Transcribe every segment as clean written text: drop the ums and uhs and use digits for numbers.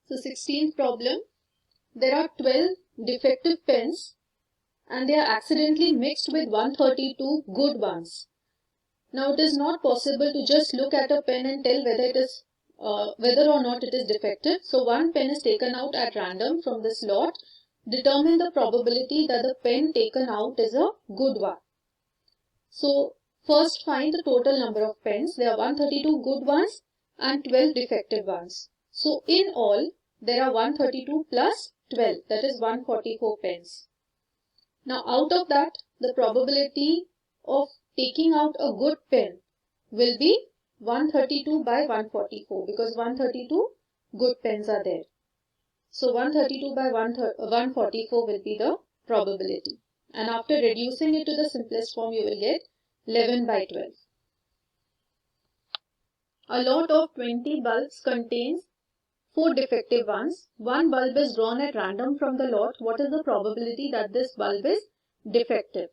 So 16th problem. There are 12 defective pens and they are accidentally mixed with 132 good ones. Now it is not possible to just look at a pen and tell whether or not it is defective. So one pen is taken out at random from this lot. Determine the probability that the pen taken out is a good one. So first find the total number of pens. There are 132 good ones and 12 defective ones. So in all there are 132 plus 12, that is 144 pens. Now out of that, the probability of taking out a good pen will be 132 by 144 because 132 good pens are there. So 132 by 144 will be the probability. And after reducing it to the simplest form, you will get 11 by 12. A lot of 20 bulbs contains 4 defective ones. One bulb is drawn at random from the lot. What is the probability that this bulb is defective?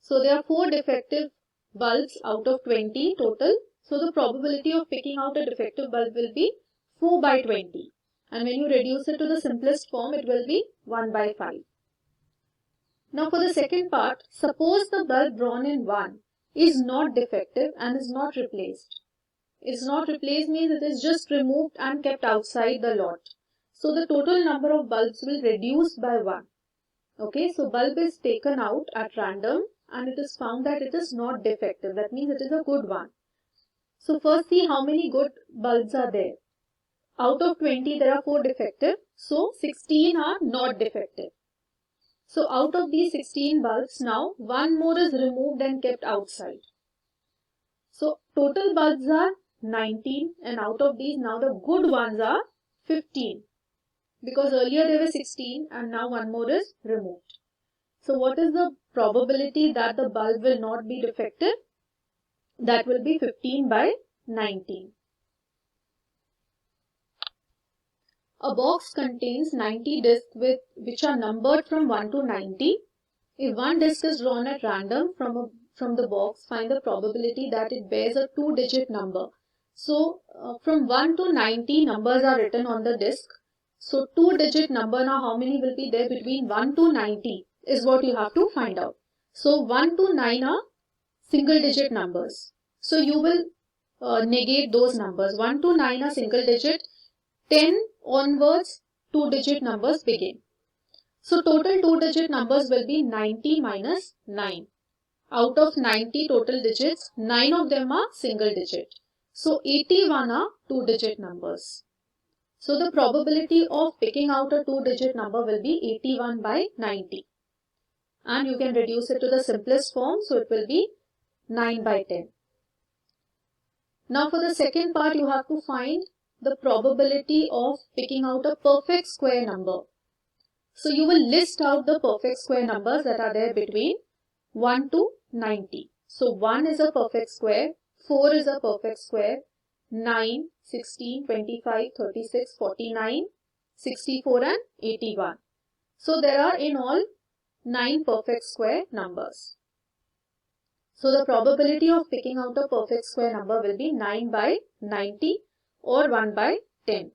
So there are 4 defective bulbs out of 20 total. So the probability of picking out a defective bulb will be 4 by 20. And when you reduce it to the simplest form, it will be 1 by 5. Now for the second part, suppose the bulb drawn in 1 is not defective and is not replaced. It's not replaced means it is just removed and kept outside the lot. So the total number of bulbs will reduce by 1. Okay, so bulb is taken out at random and it is found that it is not defective. That means it is a good one. So first see how many good bulbs are there. Out of 20 there are 4 defective. So 16 are not defective. So out of these 16 bulbs now one more is removed and kept outside. So total bulbs are 19 and out of these now the good ones are 15. Because earlier there were 16 and now one more is removed. So what is the probability that the bulb will not be defective? That will be 15 by 19. A box contains 90 discs which are numbered from 1 to 90. If one disc is drawn at random from the box, find the probability that it bears a 2-digit number. So from 1 to 90 numbers are written on the disc. So 2-digit number, now how many will be there between 1 to 90 is what you have to find out. So 1 to 9 are single digit numbers. So you will negate those numbers. 1 to 9 are single digit. 10 onwards 2-digit numbers begin. So total 2-digit numbers will be 90 minus 9. Out of 90 total digits, 9 of them are single digit. So 81 are 2-digit numbers. So the probability of picking out a 2-digit number will be 81 by 90. And you can reduce it to the simplest form. So it will be 9 by 10. Now for the second part, you have to find the probability of picking out a perfect square number. So you will list out the perfect square numbers that are there between 1 to 90. So 1 is a perfect square, 4 is a perfect square, 9, 16, 25, 36, 49, 64 and 81. So there are in all 9 perfect square numbers. So the probability of picking out a perfect square number will be 9 by 90 or 1 by 10.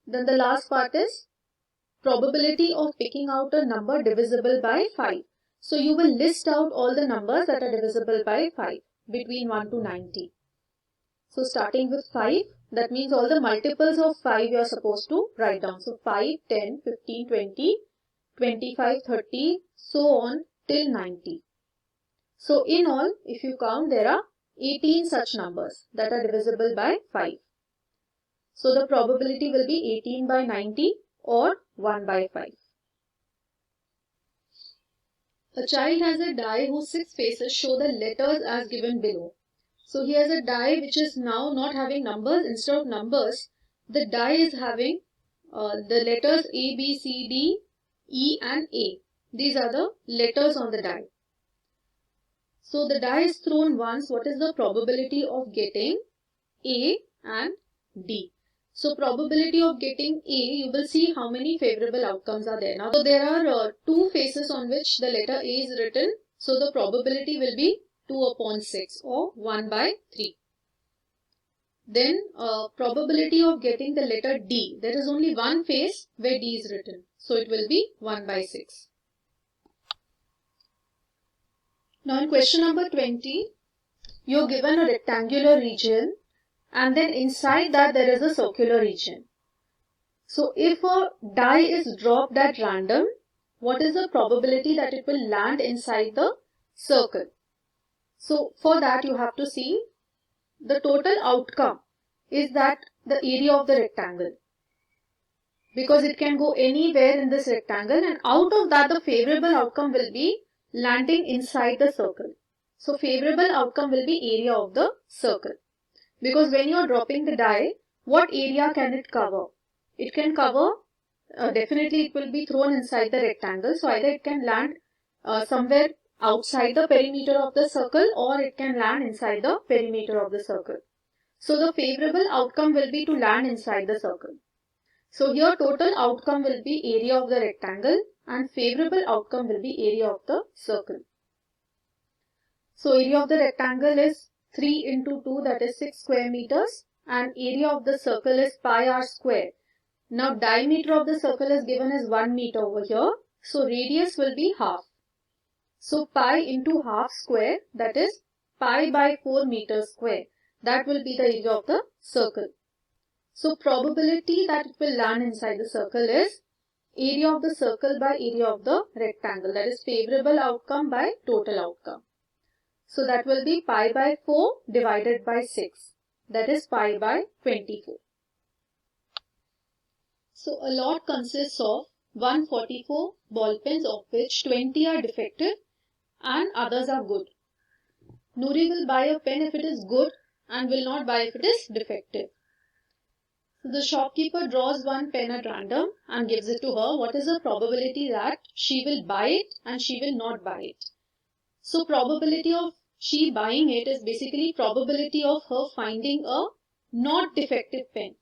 Then the last part is probability of picking out a number divisible by 5. So you will list out all the numbers that are divisible by 5 between 1 to 90. So starting with 5, that means all the multiples of 5 you are supposed to write down. So 5, 10, 15, 20, 25, 30, so on till 90. So in all, if you count, there are 18 such numbers that are divisible by 5. So the probability will be 18 by 90 or 1 by 5. A child has a die whose 6 faces show the letters as given below. So he has a die which is now not having numbers. Instead of numbers, the die is having the letters A, B, C, D, E and A. These are the letters on the die. So the die is thrown once. What is the probability of getting A and D? So probability of getting A, you will see how many favorable outcomes are there. Now so there are 2 faces on which the letter A is written. So the probability will be 2 upon 6 or 1 by 3. then probability of getting the letter D, there is only one face where D is written. So it will be 1 by 6. Now in question number 20, you're given a rectangular region and then inside that there is a circular region. So if a die is dropped at random, what is the probability that it will land inside the circle? So for that you have to see the total outcome is that the area of the rectangle, because it can go anywhere in this rectangle, and out of that the favorable outcome will be landing inside the circle. So favorable outcome will be area of the circle, because when you are dropping the die, what area can it cover? It can cover, definitely it will be thrown inside the rectangle, so either it can land somewhere outside the perimeter of the circle or it can land inside the perimeter of the circle. So the favorable outcome will be to land inside the circle. So here total outcome will be area of the rectangle and favorable outcome will be area of the circle. So area of the rectangle is 3 into 2, that is 6 square meters, and area of the circle is pi r square. Now diameter of the circle is given as 1 meter over here. So radius will be half. So pi into half square, that is pi by 4 meters square. That will be the area of the circle. So probability that it will land inside the circle is area of the circle by area of the rectangle. That is favorable outcome by total outcome. So that will be pi by 4 divided by 6. That is pi by 24. So a lot consists of 144 ball pens, of which 20 are defective and others are good. Noori will buy a pen if it is good and will not buy if it is defective. So the shopkeeper draws one pen at random and gives it to her. What is the probability that she will buy it and she will not buy it? So probability of she buying it is basically probability of her finding a not defective pen.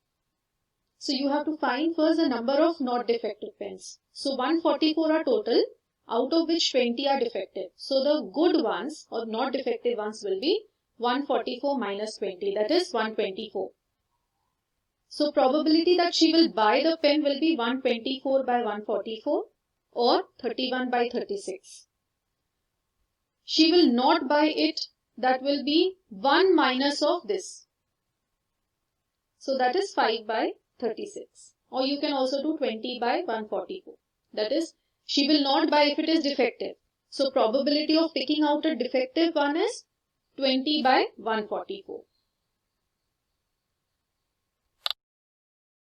So you have to find first the number of not defective pens. So 144 are total, out of which 20 are defective. So the good ones or not defective ones will be 144 minus 20, that is 124. So probability that she will buy the pen will be 124 by 144 or 31 by 36. She will not buy it, that will be 1 minus of this. So that is 5 by 36. Or you can also do 20 by 144. That is, she will not buy if it is defective. So probability of picking out a defective one is 20 by 144.